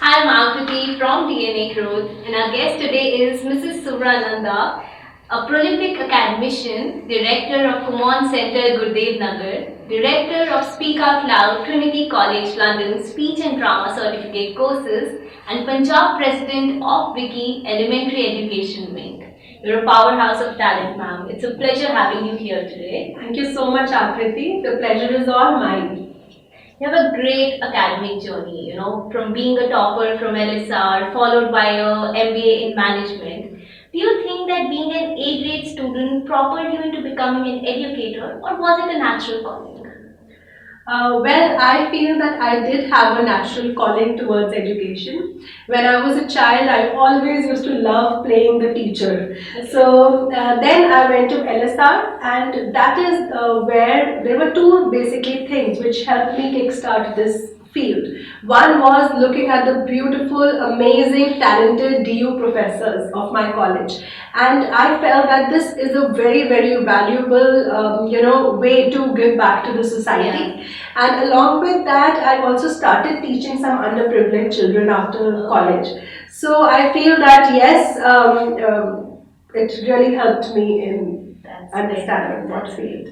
I'm Akriti from DNA Growth, and our guest today is Mrs. Suvra Nanda, a prolific academician, Director of Kumon Center, Gurdev Nagar, Director of Speak Out Loud, Trinity College London, Speech and Drama Certificate Courses, and Punjab President of WICCI Elementary Education Wing. You're a powerhouse of talent, ma'am. It's a pleasure having you here today. Thank you so much, Akriti. The pleasure is all mine. You have a great academic journey, from being a topper from LSR, followed by a MBA in management. Do you think that being an A-grade student propelled you into becoming an educator, or was it a natural calling? Well, I feel that I did have a natural calling towards education. When I was a child, I always used to love playing the teacher. So then I went to LSR, and that is where there were two basically things which helped me kickstart this field. One was looking at the beautiful, amazing, talented DU professors of my college, and I felt that this is a very, very valuable, way to give back to the society. Yeah. And along with that, I also started teaching some underprivileged children after college. So I feel that yes, it really helped me in understanding what field.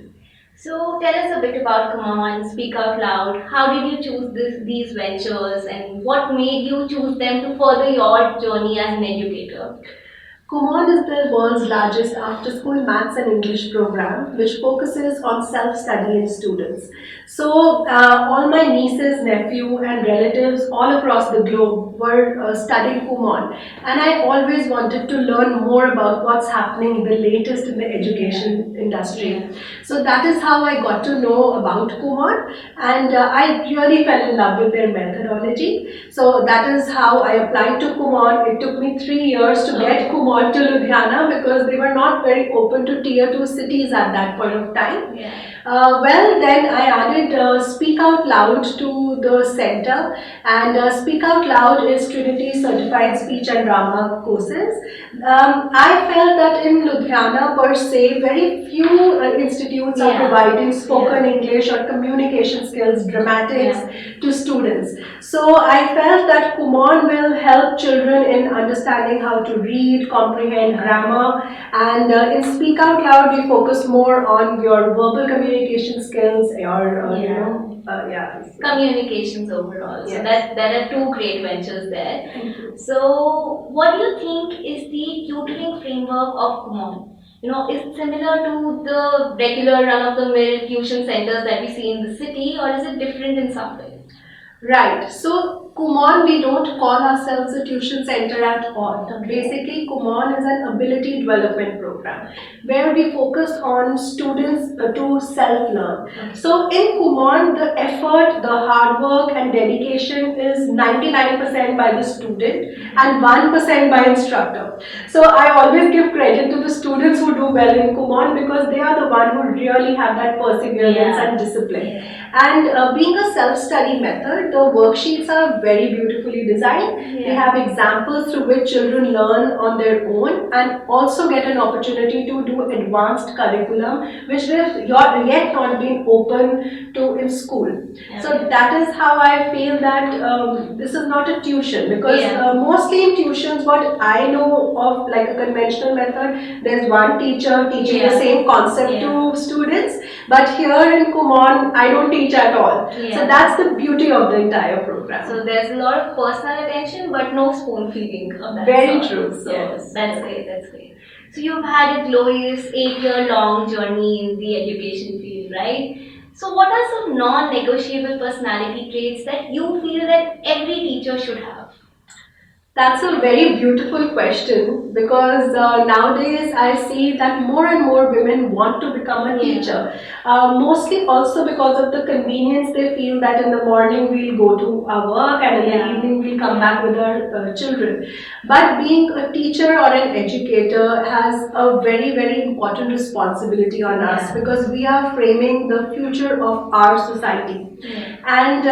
So tell us a bit about Kumon, Speak Out Loud. How did you choose these ventures, and what made you choose them to further your journey as an educator? Kumon is the world's largest after-school maths and English program which focuses on self-study in students. So all my nieces, nephew and relatives all across the globe were studying Kumon, and I always wanted to learn more about what's happening, the latest in the education industry. So that is how I got to know about Kumon, and I really fell in love with their methodology. So that is how I applied to Kumon. It took me 3 years to get Kumon to Ludhiana because they were not very open to tier 2 cities at that point of time. Well, then I added Speak Out Loud to the center, and Speak Out Loud is Trinity Certified Speech and Drama courses. I felt that in Ludhiana per se, very few institutes are providing spoken English or communication skills, dramatics to students. So I felt that Kumon will help children in understanding how to read, comprehend grammar, and in Speak Out Loud we focus more on your verbal communication skills, your communications overall. So that there are two great ventures there. So what do you think is the tutoring framework of Kumon? Is it similar to the regular run-of-the-mill tuition centers that we see in the city, or is it different in some way? Right. So Kumon, we don't call ourselves a tuition center at all. Basically, Kumon is an ability development program where we focus on students to self-learn. So in Kumon, the effort, the hard work and dedication is 99% by the student and 1% by instructor. So I always give credit to the students who do well in Kumon because they are the one who really have that perseverance and discipline. And being a self-study method, the worksheets are very beautifully designed. They have examples through which children learn on their own and also get an opportunity to do advanced curriculum which they have yet not been open to in school. So that is how I feel that this is not a tuition, because mostly in tuitions what I know of, like a conventional method, there's one teacher teaching the same concept to students, but here in Kumon I don't teach at all. So that's the beauty of the entire program. So there's a lot of personal attention but no spoon feeding of that Very sort. true. So that's great. So you've had a glorious 8-year-long journey in the education field, right? So what are some non-negotiable personality traits that you feel that every teacher should have? That's a very beautiful question, because nowadays I see that more and more women want to become a teacher. Mostly also because of the convenience. They feel that in the morning we'll go to our work and in the evening we'll come back with our children. But being a teacher or an educator has a very, very important responsibility on us, because we are framing the future of our society. And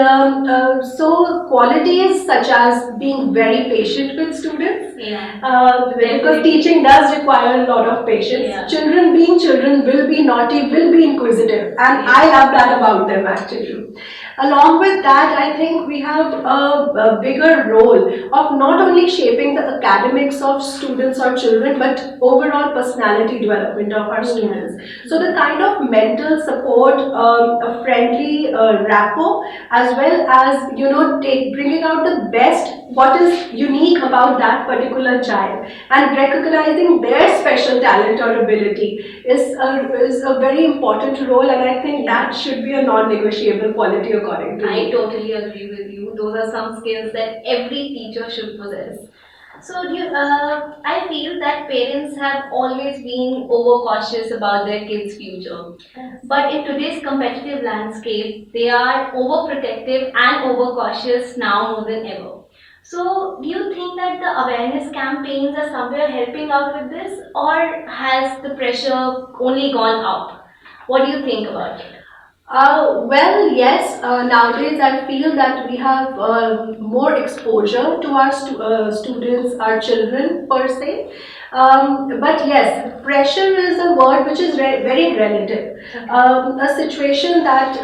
so qualities such as being very patient with students, because teaching does require a lot of patience. Children being children will be naughty, will be inquisitive, and I love that about them actually. Along with that, I think we have a bigger role of not only shaping the academics of students or children, but overall personality development of our students. So the kind of mental support, a friendly rapport, as well as bringing out the best what is unique about that particular child, and recognizing their special talent or ability is a very important role, and I think that should be a non-negotiable quality according to me. I totally agree with you. Those are some skills that every teacher should possess. So I feel that parents have always been overcautious about their kids' future. Yes. But in today's competitive landscape, they are overprotective and overcautious now more than ever. So, do you think that the awareness campaigns are somewhere helping out with this, or has the pressure only gone up? What do you think about it? Well, yes. Nowadays, I feel that we have more exposure to our students, our children per se. But yes, pressure is a word which is very relative. A situation that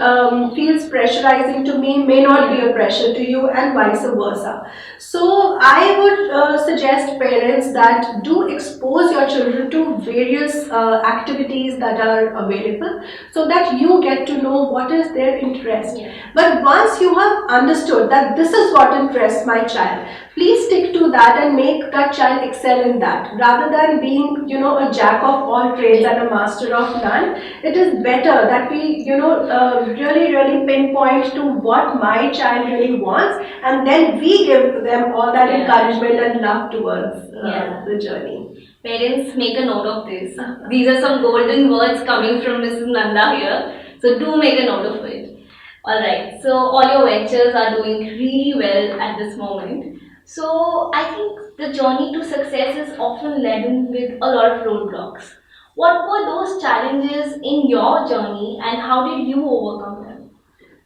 feels pressurizing to me may not be a pressure to you, and vice versa. So I would suggest parents that do expose your children to various activities that are available, so that you get to know what is their interest. Yeah. But once you have understood that this is what interests my child, please stick to that and make that child excel in that, rather than being a jack of all trades and a master of none. It is better that we really pinpoint to what my child really wants, and then we give them all that encouragement and love towards the journey. Parents, make a note of this. These are some golden words coming from Mrs. Nanda here. So do make a note of it. Alright, so all your ventures are doing really well at this moment. So I think the journey to success is often laden with a lot of roadblocks. What were those challenges in your journey, and how did you overcome them?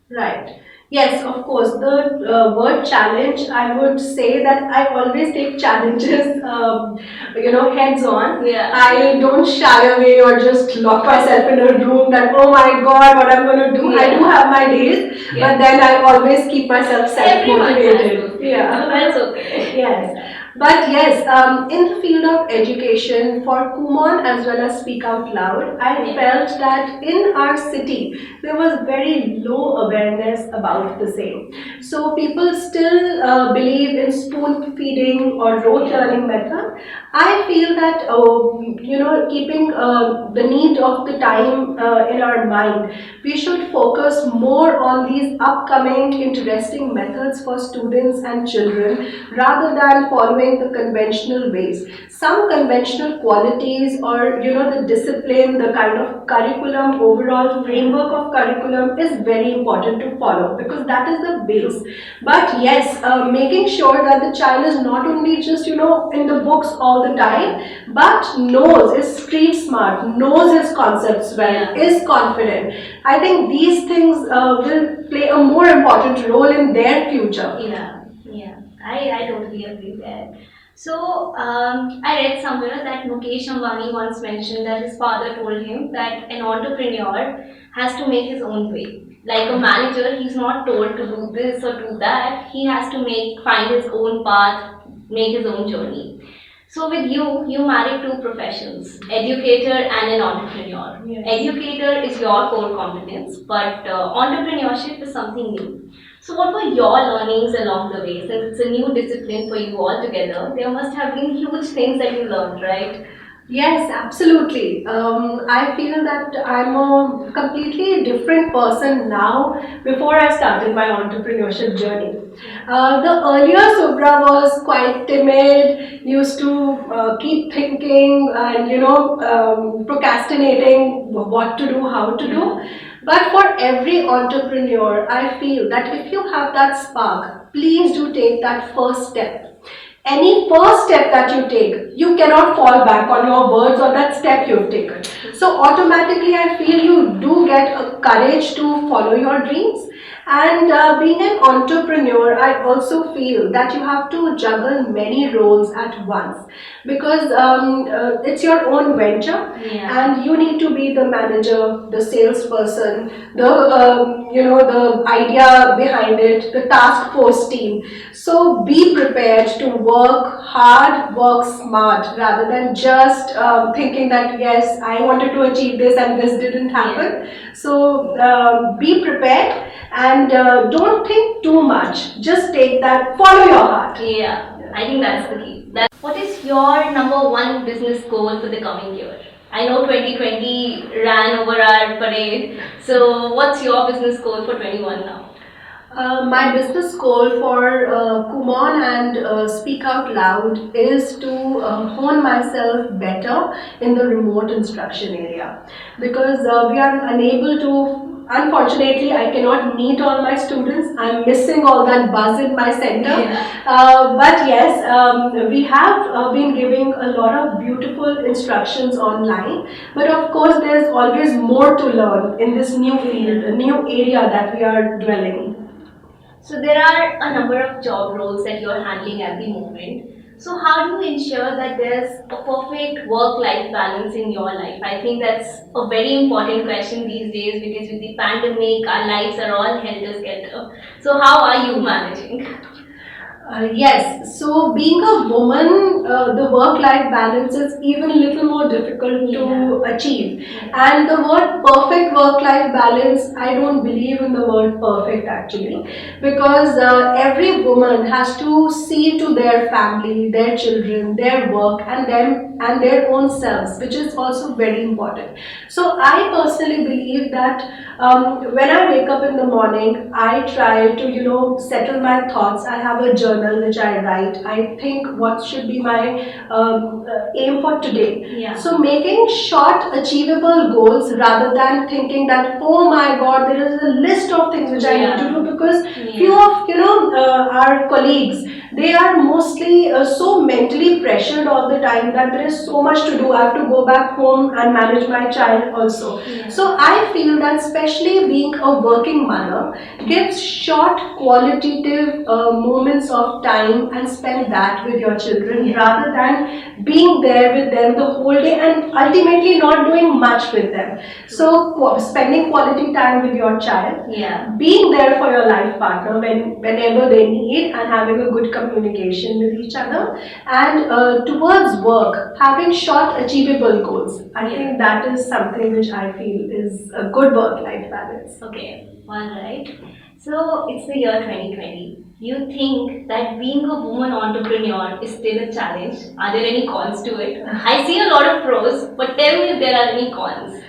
Right. Yes, of course. The word challenge, I would say that I always take challenges, heads on. Yeah. I don't shy away or just lock myself in a room that, oh my God, what I'm going to do. Yeah. I do have my days, but then I always keep myself self-motivated. Yeah, that's okay. Yes. But yes, in the field of education for Kumon as well as Speak Out Loud, I felt that in our city there was very low awareness about the same. So people still believe in spoon feeding or rote learning method. I feel that keeping the need of the time in our mind, we should focus more on these upcoming interesting methods for students and children, rather than following the conventional ways. Some conventional qualities, or the discipline, the kind of curriculum, overall framework of curriculum is very important to follow, because that is the base. But yes, making sure that the child is not only just in the books all the time, but is street smart, knows his concepts well, is confident. I think these things will play a more important role in their future. I totally agree there. So, I read somewhere that Mukesh Ambani once mentioned that his father told him that an entrepreneur has to make his own way. Like a manager, he's not told to do this or do that. He has to find his own path, make his own journey. So with you married two professions, educator and an entrepreneur. Yes. Educator is your core competence, but entrepreneurship is something new. So what were your learnings along the way? Since it's a new discipline for you altogether, there must have been huge things that you learned, right? Yes, absolutely. I feel that I'm a completely different person now before I started my entrepreneurship journey. The earlier Suvra was quite timid, used to keep thinking and procrastinating what to do, how to do. But for every entrepreneur, I feel that if you have that spark, please do take that first step. Any first step that you take, you cannot fall back on your words or that step you've taken. So automatically I feel you do get a courage to follow your dreams. And being an entrepreneur, I also feel that you have to juggle many roles at once, because it's your own venture, and you need to be the manager, the salesperson, the the idea behind it, the task force team. So be prepared to work hard, work smart, rather than just thinking that yes, I wanted to achieve this and this didn't happen. So be prepared, and don't think too much. Just take that, follow your heart. Yeah, I think that's the key. What is your number one business goal for the coming year? I know 2020 ran over our parade. So what's your business goal for 21 now? My business goal for Kumon and Speak Out Loud is to hone myself better in the remote instruction area, because we are unable to. Unfortunately, I cannot meet all my students. I'm missing all that buzz in my center. But yes, we have been giving a lot of beautiful instructions online. But of course, there's always more to learn in this new field, a new area that we are dwelling in. So there are a number of job roles that you're handling at the moment. So how do you ensure that there's a perfect work-life balance in your life? I think that's a very important question these days, because with the pandemic, our lives are all helter-skelter. So how are you managing? Yes, so being a woman, the work-life balance is even a little more difficult to achieve. And the word perfect work-life balance, I don't believe in the word perfect actually, because every woman has to see to their family, their children, their work, and them and their own selves, which is also very important. So I personally believe that when I wake up in the morning, I try to settle my thoughts. I have a journal which I write. I think what should be my aim for today. So making short, achievable goals rather than thinking that oh my God, there is a list of things which I need to do, because few of our colleagues, they are mostly so mentally pressured all the time that there is so much to do. I have to go back home and manage my child also. So I feel that especially being a working mother gives short qualitative moments of time, and spend that with your children rather than being there with them the whole day and ultimately not doing much with them. So spending quality time with your child, being there for your life partner whenever they need, and having a good communication with each other, and towards work, having short achievable goals. I think that is something which I feel is a good work-life balance. Okay, alright. So it's the year 2020. Do you think that being a woman entrepreneur is still a challenge? Are there any cons to it? I see a lot of pros, but tell me if there are any cons.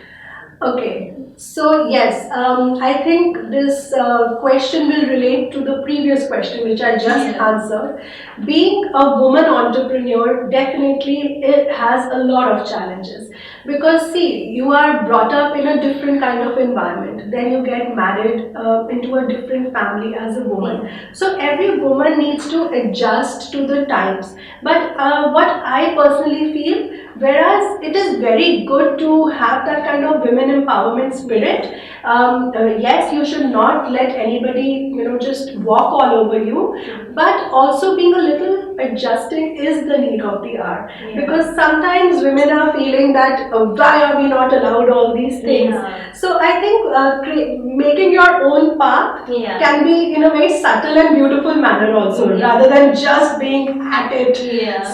Okay, so yes, I think this question will relate to the previous question which I just answered. Being a woman entrepreneur, definitely it has a lot of challenges, because see, you are brought up in a different kind of environment, then you get married into a different family as a woman. So every woman needs to adjust to the times. But what I personally feel, whereas it is very good to have that kind of women empowerment spirit, yes, you should not let anybody just walk all over you, but also being a little adjusting is the need of the hour, because sometimes women are feeling that why are we not allowed all these things. So I think making your own path can be in a very subtle and beautiful manner also, rather than just being at it.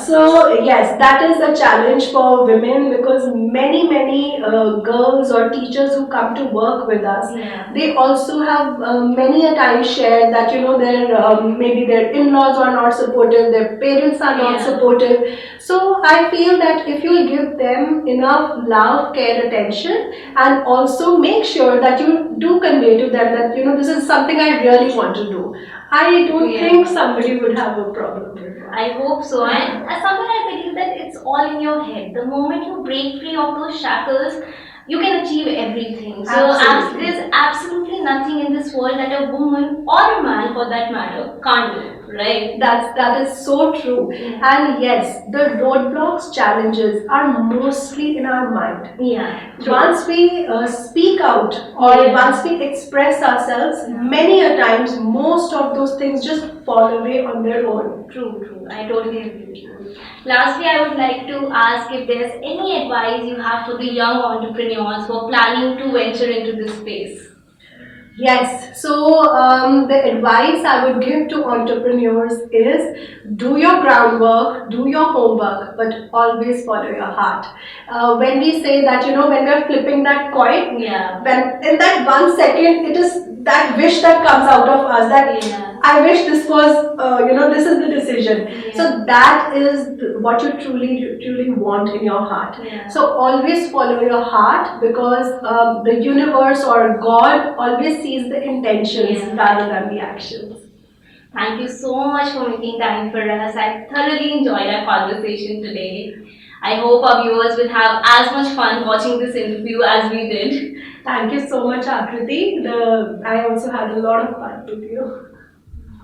So yes, that is a challenge for women, because many girls or teachers who come to work with us, they also have many a time shared that their maybe their in-laws are not supportive, their parents are not supportive. So I feel that if you give them enough love, care, attention, and also make sure that you do convey to them that this is something I really want to do, I don't think somebody would have a problem with it. I hope so. And somewhere I believe that it's all in your head. The moment you break free of those shackles, you can achieve everything. So Absolutely. there's absolutely nothing in this world that a woman or a man for that matter can't do, right? That is so true. And yes, the roadblocks, challenges are mostly in our mind. Yeah. True. Once we speak out or once we express ourselves, many a times most of those things just fall away on their own. True. I totally agree with you. Lastly, I would like to ask if there's any advice you have for the young entrepreneurs who are planning to venture into this space. Yes, so the advice I would give to entrepreneurs is do your groundwork, do your homework, but always follow your heart. When we say that, when we're flipping that coin, when in that 1 second, it is that wish that comes out of us that I wish this was, this is the decision. So that is what you truly want in your heart. So always follow your heart because the universe or God always sees the intentions rather than the actions. Thank you so much for making time for us. I thoroughly enjoyed our conversation today. I hope our viewers will have as much fun watching this interview as we did. Thank you so much, Akriti. I also had a lot of fun with you.